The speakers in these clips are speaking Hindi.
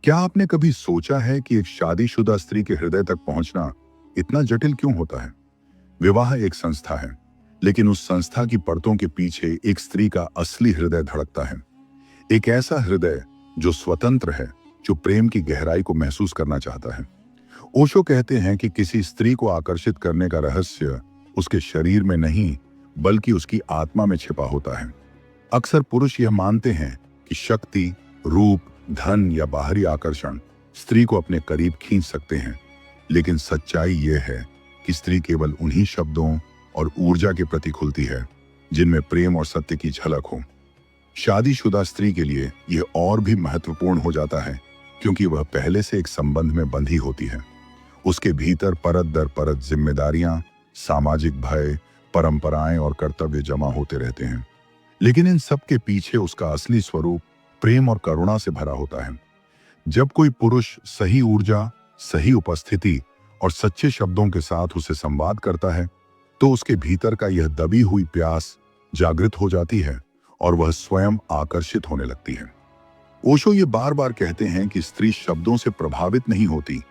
क्या आपने कभी सोचा है कि एक शादीशुदा स्त्री के हृदय तक पहुंचना इतना जटिल क्यों होता है? विवाह एक संस्था है, लेकिन उस संस्था की परतों के पीछे एक स्त्री का असली हृदय धड़कता है। एक ऐसा हृदय जो स्वतंत्र है, जो प्रेम की गहराई को महसूस करना चाहता है। ओशो कहते हैं कि किसी स्त्री को आकर्षित करने का रहस्य उसके शरीर में नहीं, बल्कि उसकी आत्मा में छिपा होता है। अक्सर पुरुष यह मानते हैं कि शक्ति, रूप, धन या बाहरी आकर्षण स्त्री को अपने करीब खींच सकते हैं, लेकिन सच्चाई यह है कि स्त्री केवल उन्हीं शब्दों और ऊर्जा के प्रति खुलती है जिनमें प्रेम और सत्य की झलक हो। शादीशुदा स्त्री के लिए यह और भी महत्वपूर्ण हो जाता है, क्योंकि वह पहले से एक संबंध में बंधी होती है। उसके भीतर परत दर परत जिम्मेदारियां, सामाजिक भय, परंपराएं और कर्तव्य जमा होते रहते हैं। लेकिन इन सब के पीछे उसका असली स्वरूप प्रेम और करुणा से भरा होता है। जब कोई पुरुष सही ऊर्जा, सही उपस्थिति और सच्चे शब्दों के साथ उसे संवाद करता है, तो उसके भीतर का यह दबी हुई प्यास जागृत हो जाती है और वह स्वयं आकर्षित होने लगती है। ओशो ये बार बार कहते हैं कि स्त्री शब्दों से प्रभावित नहीं होती,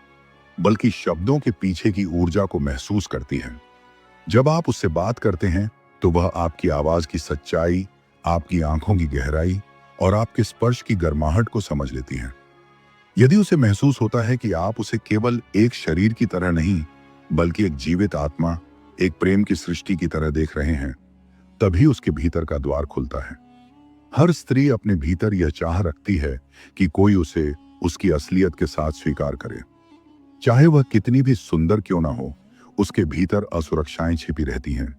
बल्कि शब्दों के पीछे की ऊर्जा को महसूस करती है। जब आप उससे बात करते हैं, तो वह आपकी आवाज की सच्चाई, आपकी आंखों की गहराई और आपके स्पर्श की गर्माहट को समझ लेती है। यदि उसे महसूस होता है कि आप उसे केवल एक शरीर की तरह नहीं, बल्कि एक जीवित आत्मा, एक प्रेम की सृष्टि की तरह देख रहे हैं, तभी उसके भीतर का द्वार खुलता है। हर स्त्री अपने भीतर यह चाह रखती है कि कोई उसे उसकी असलियत के साथ स्वीकार करे। चाहे वह कितनी भी सुंदर क्यों ना हो, उसके भीतर असुरक्षाएं छिपी रहती हैं।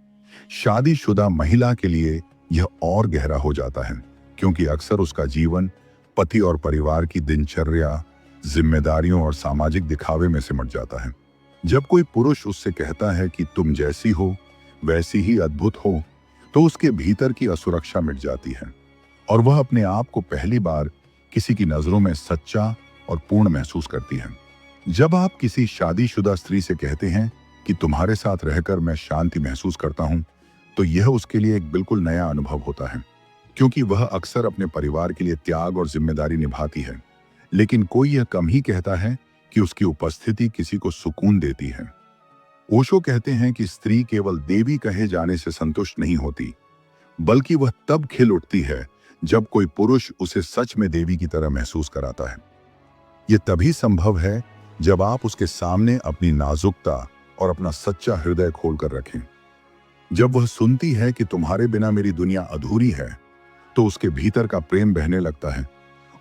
शादीशुदा महिला के लिए यह और गहरा हो जाता है, क्योंकि अक्सर उसका जीवन पति और परिवार की दिनचर्या, जिम्मेदारियों और सामाजिक दिखावे में सिमट जाता है। जब कोई पुरुष उससे कहता है कि तुम जैसी हो वैसी ही अद्भुत हो, तो उसके भीतर की असुरक्षा मिट जाती है और वह अपने आप को पहली बार किसी की नजरों में सच्चा और पूर्ण महसूस करती है। जब आप किसी शादीशुदा स्त्री से कहते हैं कि तुम्हारे साथ रहकर मैं शांति महसूस करता हूं, तो यह उसके लिए एक बिल्कुल नया अनुभव होता है, क्योंकि वह अक्सर अपने परिवार के लिए त्याग और जिम्मेदारी निभाती है। लेकिन कोई यह कम ही कहता है कि उसकी उपस्थिति किसी को सुकून देती है। ओशो कहते हैं कि स्त्री केवल देवी कहे जाने से संतुष्ट नहीं होती, बल्कि वह तब खिल उठती है जब कोई पुरुष उसे सच में देवी की तरह महसूस कराता है। यह तभी संभव है जब आप उसके सामने अपनी नाजुकता और अपना सच्चा हृदय खोलकर रखें। जब वह सुनती है कि तुम्हारे बिना मेरी दुनिया अधूरी है, तो उसके भीतर का प्रेम बहने लगता है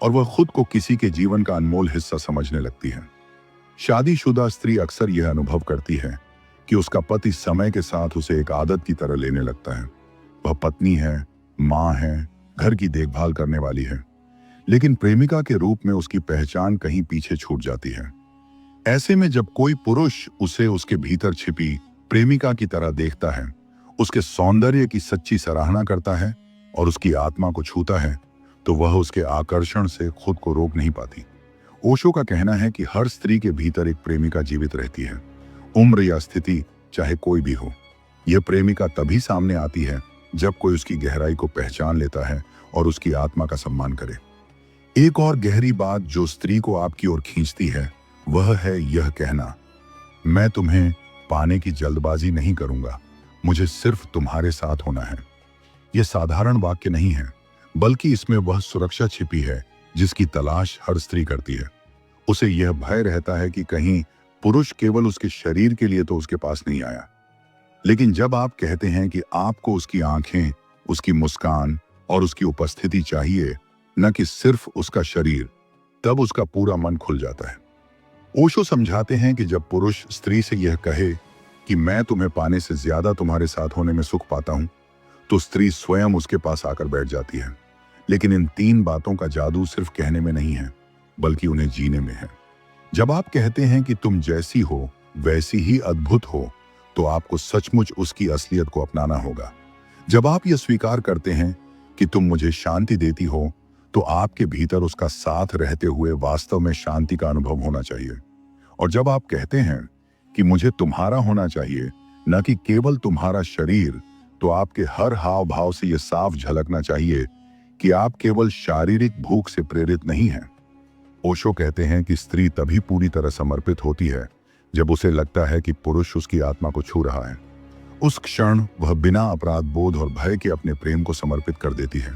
और वह खुद को किसी के जीवन का अनमोल हिस्सा समझने लगती है। शादीशुदा स्त्री अक्सर यह अनुभव करती है कि उसका पति समय के साथ उसे एक आदत की तरह लेने लगता है। वह पत्नी है, माँ है, घर की देखभाल करने वाली है, लेकिन प्रेमिका के रूप में उसकी पहचान कहीं पीछे छूट जाती है। ऐसे में जब कोई पुरुष उसे उसके भीतर छिपी प्रेमिका की तरह देखता है, उसके सौंदर्य की सच्ची सराहना करता है और उसकी आत्मा को छूता है, तो वह उसके आकर्षण से खुद को रोक नहीं पाती। ओशो का कहना है कि हर स्त्री के भीतर एक प्रेमिका जीवित रहती है, उम्र या स्थिति चाहे कोई भी हो। यह प्रेमिका तभी सामने आती है जब कोई उसकी गहराई को पहचान लेता है और उसकी आत्मा का सम्मान करे। एक और गहरी बात जो स्त्री को आपकी ओर खींचती है, वह है यह कहना, मैं तुम्हें पाने की जल्दबाजी नहीं करूंगा, मुझे सिर्फ तुम्हारे साथ होना है। यह साधारण वाक्य नहीं है, बल्कि इसमें वह सुरक्षा छिपी है जिसकी तलाश हर स्त्री करती है। उसे यह भय रहता है कि कहीं पुरुष केवल उसके शरीर के लिए तो उसके पास नहीं आया। लेकिन जब आप कहते हैं कि आपको उसकी आंखें, उसकी मुस्कान और उसकी उपस्थिति चाहिए, न कि सिर्फ उसका शरीर, तब उसका पूरा मन खुल जाता है। ओशो समझाते हैं कि जब पुरुष स्त्री से यह कहे कि मैं तुम्हें पाने से ज्यादा तुम्हारे साथ होने में सुख पाता हूं, तो स्त्री स्वयं उसके पास आकर बैठ जाती है। लेकिन इन तीन बातों का जादू सिर्फ कहने में नहीं है, बल्कि उन्हें जीने में है। जब आप कहते हैं कि तुम जैसी हो वैसी ही अद्भुत हो, तो आपको सचमुच उसकी असलियत को अपनाना होगा। जब आप यह स्वीकार करते हैं कि तुम मुझे शांति देती हो, तो आपके भीतर उसका साथ रहते हुए वास्तव में शांति का अनुभव होना चाहिए। और जब आप कहते हैं कि मुझे तुम्हारा होना चाहिए, न कि केवल तुम्हारा शरीर, तो आपके हर हाव भाव से यह साफ झलकना चाहिए कि आप केवल शारीरिक भूख से प्रेरित नहीं हैं। ओशो कहते हैं कि स्त्री तभी पूरी तरह समर्पित होती है जब उसे लगता है कि पुरुष उसकी आत्मा को छू रहा है। उस क्षण वह बिना अपराध बोध और भय के अपने प्रेम को समर्पित कर देती है,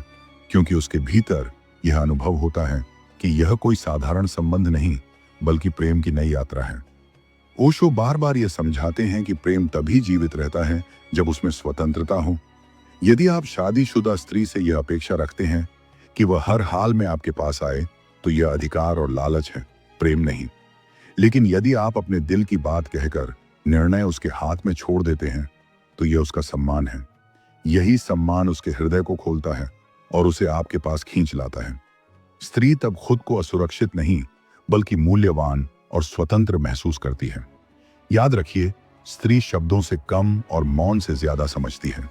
क्योंकि उसके भीतर यह अनुभव होता है कि यह कोई साधारण संबंध नहीं बल्कि प्रेम की नई यात्रा है। ओशो बार बार यह समझाते हैं कि प्रेम तभी जीवित रहता है जब उसमें स्वतंत्रता हो। यदि आप शादीशुदा स्त्री से यह अपेक्षा रखते हैं कि वह हर हाल में आपके पास आए, तो यह अधिकार और लालच है, प्रेम नहीं। लेकिन यदि आप अपने दिल की बात कहकर निर्णय उसके हाथ में छोड़ देते हैं, तो यह उसका सम्मान है। यही सम्मान उसके हृदय को खोलता है और उसे आपके पास खींच लाता है। स्त्री तब खुद को असुरक्षित नहीं बल्कि मूल्यवान और स्वतंत्र महसूस करती है। याद रखिए, स्त्री शब्दों से कम और मौन से ज्यादा समझती है।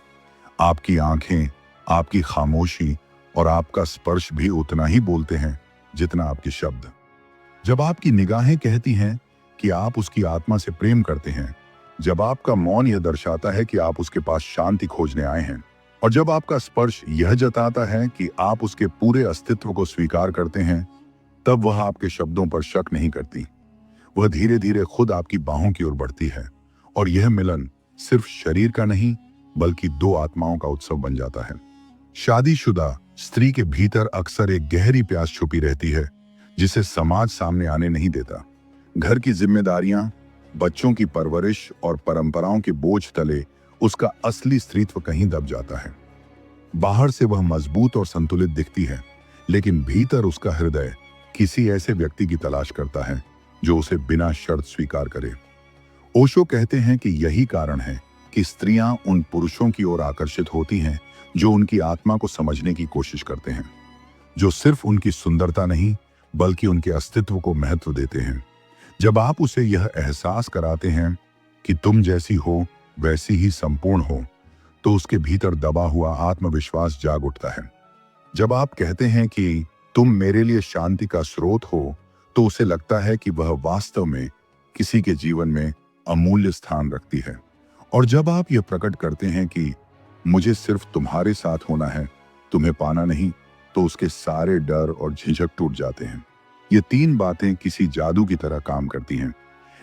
आपकी आंखें, आपकी खामोशी और आपका स्पर्श भी उतना ही बोलते हैं जितना आपके शब्द। जब आपकी निगाहें कहती हैं कि आप उसकी आत्मा से प्रेम करते हैं, जब आपका मौन यह दर्शाता है कि आप उसके पास शांति खोजने आए हैं, और जब आपका स्पर्श यह जताता है कि आप उसके पूरे अस्तित्व को स्वीकार करते हैं, तब वह आपके शब्दों पर शक नहीं करती। वह धीरे धीरे खुद आपकी बाहों की ओर बढ़ती है और यह मिलन सिर्फ शरीर का नहीं बल्कि दो आत्माओं का उत्सव बन जाता है। शादीशुदा स्त्री के भीतर अक्सर एक गहरी प्यास छुपी रहती है जिसे समाज सामने आने नहीं देता। घर की जिम्मेदारियां, बच्चों की परवरिश और परंपराओं के बोझ तले उसका असली स्त्रीत्व कहीं दब जाता है। बाहर से वह मजबूत और संतुलित दिखती है, लेकिन भीतर उसका हृदय किसी ऐसे व्यक्ति की तलाश करता है जो उसे बिना शर्त स्वीकार करे। ओशो कहते हैं कि यही कारण है कि स्त्रियां उन पुरुषों की ओर आकर्षित होती हैं जो उनकी आत्मा को समझने की कोशिश करते हैं, जो सिर्फ उनकी सुंदरता नहीं बल्कि उनके अस्तित्व को महत्व देते हैं। जब आप उसे यह एहसास कराते हैं कि तुम जैसी हो वैसी ही संपूर्ण हो, तो उसके भीतर दबा हुआ आत्मविश्वास जाग उठता है। जब आप कहते हैं कि तुम मेरे लिए शांति का स्रोत हो, तो उसे लगता है कि वह वास्तव में किसी के जीवन में अमूल्य स्थान रखती है। और जब आप यह प्रकट करते हैं कि मुझे सिर्फ तुम्हारे साथ होना है, तुम्हें पाना नहीं, तो उसके सारे डर और झिझक टूट जाते हैं। ये तीन बातें किसी जादू की तरह काम करती हैं,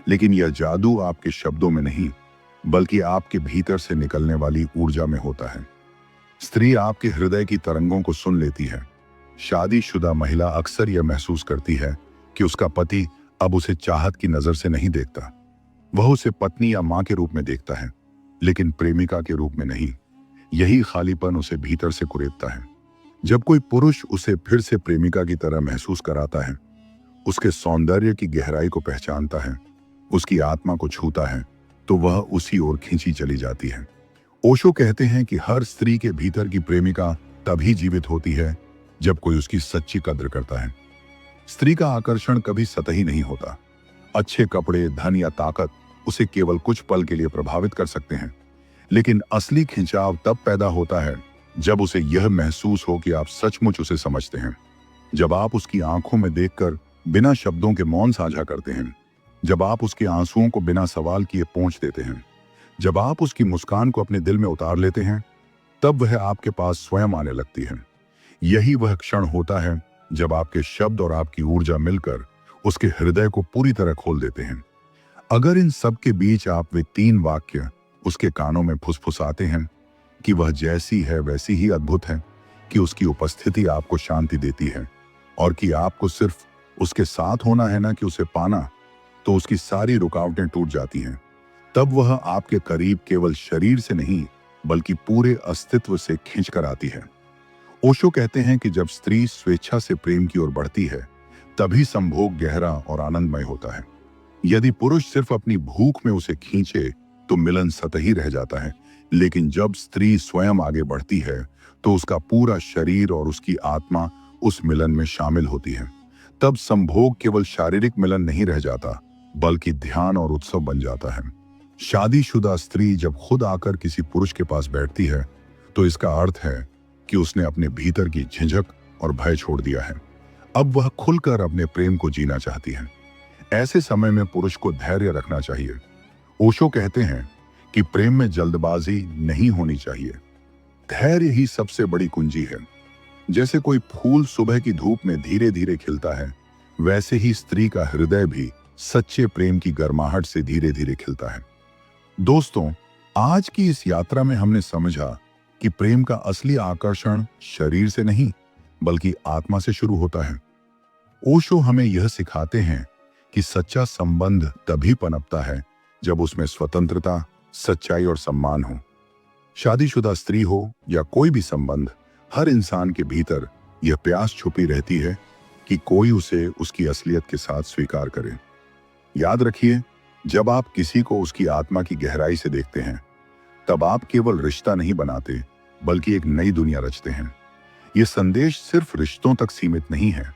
लेकिन यह जादू आपके शब्दों में नहीं बल्कि आपके भीतर से निकलने वाली ऊर्जा में होता है। स्त्री आपके हृदय की तरंगों को सुन लेती है। शादीशुदा महिला अक्सर यह महसूस करती है कि उसका पति अब उसे चाहत की नजर से नहीं देखता। वह उसे पत्नी या मां के रूप में देखता है, लेकिन प्रेमिका के रूप में नहीं। यही खालीपन उसे भीतर से कुरेदता है। जब कोई पुरुष उसे फिर से प्रेमिका की तरह महसूस कराता है, उसके सौंदर्य की गहराई को पहचानता है, उसकी आत्मा को छूता है, तो वह उसी ओर खींची चली जाती है। ओशो कहते हैं कि हर स्त्री के भीतर की प्रेमिका तभी जीवित होती है जब कोई उसकी सच्ची कद्र करता है। स्त्री का आकर्षण कभी सतही नहीं होता। अच्छे कपड़े, धन या ताकत उसे केवल कुछ पल के लिए प्रभावित कर सकते हैं, लेकिन असली खिंचाव तब पैदा होता है जब उसे यह महसूस हो कि आप सचमुच उसे समझते हैं। जब आप उसकी आंखों में देखकर बिना शब्दों के मौन साझा करते हैं, जब आप उसके आंसुओं को बिना सवाल किए पोंछ देते हैं, जब आप उसकी मुस्कान को अपने दिल में उतार लेते हैं, तब वह आपके पास स्वयं आने लगती है। यही वह क्षण होता है जब आपके शब्द और आपकी ऊर्जा मिलकर उसके हृदय को पूरी तरह खोल देते हैं। अगर इन सब के बीच आप वे तीन वाक्य उसके कानों में फुसफुसाते हैं कि वह जैसी है वैसी ही अद्भुत है, कि उसकी उपस्थिति आपको शांति देती है और कि आपको सिर्फ उसके साथ होना है ना कि उसे पाना, तो उसकी सारी रुकावटें टूट जाती हैं। तब वह आपके करीब केवल शरीर से नहीं बल्कि पूरे अस्तित्व से खींचकर आती है। ओशो कहते हैं कि जब स्त्री स्वेच्छा से प्रेम की ओर बढ़ती है, तभी संभोग गहरा और आनंदमय होता है। यदि पुरुष सिर्फ अपनी भूख में उसे खींचे तो मिलन सतही रह जाता है, लेकिन जब स्त्री स्वयं आगे बढ़ती है तो उसका पूरा शरीर और उसकी आत्मा उस मिलन में शामिल होती है। तब संभोग केवल शारीरिक मिलन नहीं रह जाता बल्कि ध्यान और उत्सव बन जाता है। शादीशुदा स्त्री जब खुद आकर किसी पुरुष के पास बैठती है, तो इसका अर्थ है कि उसने अपने भीतर की झिझक और भय छोड़ दिया है। अब वह खुलकर अपने प्रेम को जीना चाहती है। ऐसे समय में पुरुष को धैर्य रखना चाहिए। ओशो कहते हैं कि प्रेम में जल्दबाजी नहीं होनी चाहिए। धैर्य ही सबसे बड़ी कुंजी है। जैसे कोई फूल सुबह की धूप में धीरे धीरे खिलता है, वैसे ही स्त्री का हृदय भी सच्चे प्रेम की गर्माहट से धीरे धीरे खिलता है। दोस्तों, आज की इस यात्रा में हमने समझा कि प्रेम का असली आकर्षण शरीर से नहीं बल्कि आत्मा से शुरू होता है। ओशो हमें यह सिखाते हैं कि सच्चा संबंध तभी पनपता है जब उसमें स्वतंत्रता, सच्चाई और सम्मान हो। शादीशुदा स्त्री हो या कोई भी संबंध, हर इंसान के भीतर यह प्यास छुपी रहती है कि कोई उसे उसकी असलियत के साथ स्वीकार करे। याद रखिए, जब आप किसी को उसकी आत्मा की गहराई से देखते हैं, तब आप केवल रिश्ता नहीं बनाते बल्कि एक नई दुनिया रचते हैं। यह संदेश सिर्फ रिश्तों तक सीमित नहीं है,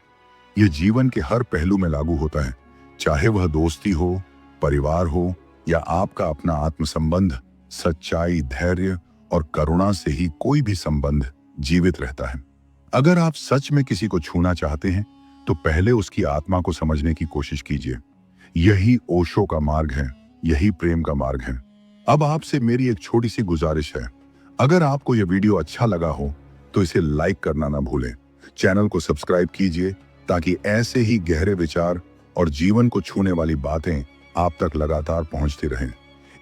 यह जीवन के हर पहलू में लागू होता है, चाहे वह दोस्ती हो, परिवार हो या आपका अपना आत्म संबंध। सच्चाई, धैर्य और करुणा से ही कोई भी संबंध जीवित रहता है। अगर आप सच में किसी को छूना चाहते हैं तो पहले उसकी आत्मा को समझने की कोशिश कीजिए। यही ओशो का मार्ग है, यही प्रेम का मार्ग है। अब आपसे मेरी एक छोटी सी गुजारिश है, अगर आपको यह वीडियो अच्छा लगा हो तो इसे लाइक करना ना भूलें। चैनल को सब्सक्राइब कीजिए ताकि ऐसे ही गहरे विचार और जीवन को छूने वाली बातें आप तक लगातार पहुंचती रहें।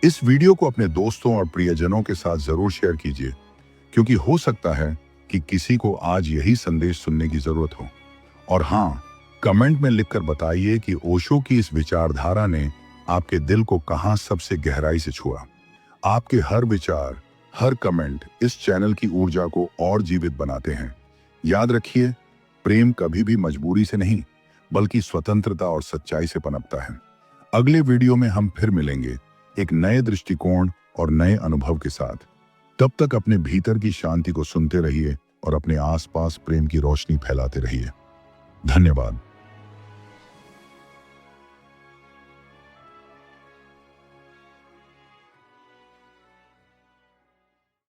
इस वीडियो को अपने दोस्तों और प्रियजनों के साथ जरूर शेयर कीजिए, क्योंकि हो सकता है कि किसी को आज यही संदेश सुनने की जरूरत हो। और हाँ, कमेंट में लिखकर बताइए कि ओशो की इस विचारधारा ने आपके दिल को कहां सबसे गहराई से छुआ। आपके हर विचार, हर कमेंट इस चैनल की ऊर्जा को और जीवित बनाते हैं। याद रखिए, प्रेम कभी भी मजबूरी से नहीं बल्कि स्वतंत्रता और सच्चाई से पनपता है। अगले वीडियो में हम फिर मिलेंगे, एक नए दृष्टिकोण और नए अनुभव के साथ। तब तक अपने भीतर की शांति को सुनते रहिए और अपने आसपास प्रेम की रोशनी फैलाते रहिए। धन्यवाद।